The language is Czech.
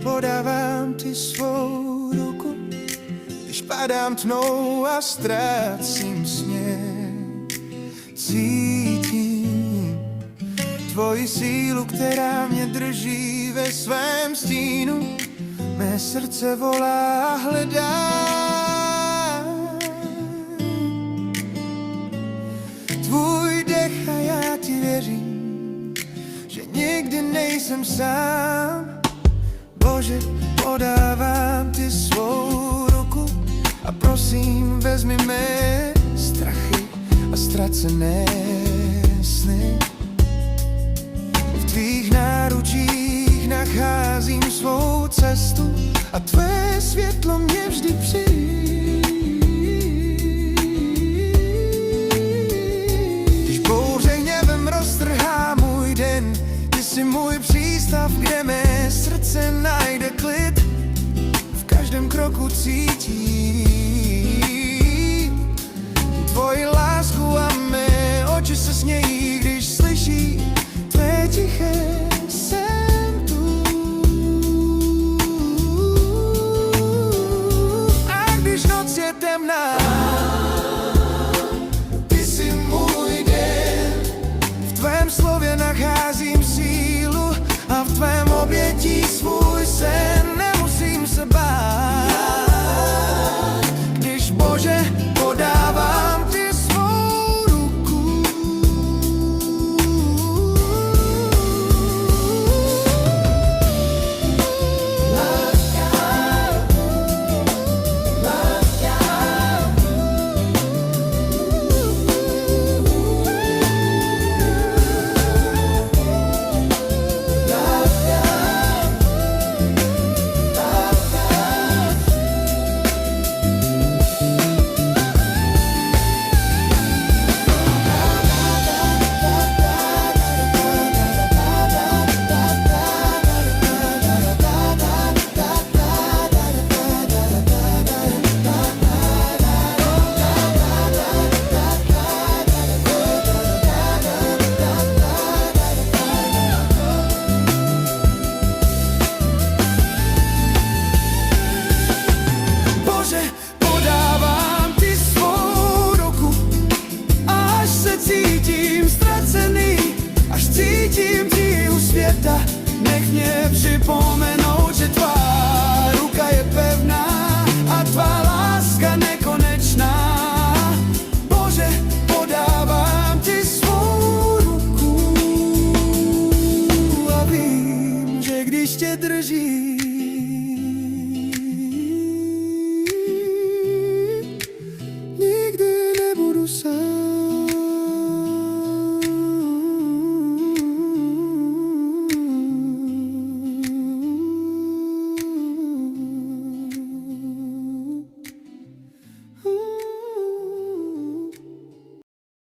podávám ti svou ruku, když padám tmou a ztrácím směr. Cítím tvoji sílu, která mě drží ve svém stínu. Mé srdce volá a hledá tvůj dech a já ti věřím, že nikdy nejsem sám. Bože, podávám ti svou ruku a prosím, vezmi mé strachy a ztracené sny. V tvých náručích nacházím svou cestu a tvé světlo mě vždy přijímá. Když bouře hněvem roztrhá můj den, ty jsi můj přístav, kde mé srdce najde klid. V každém kroku cítím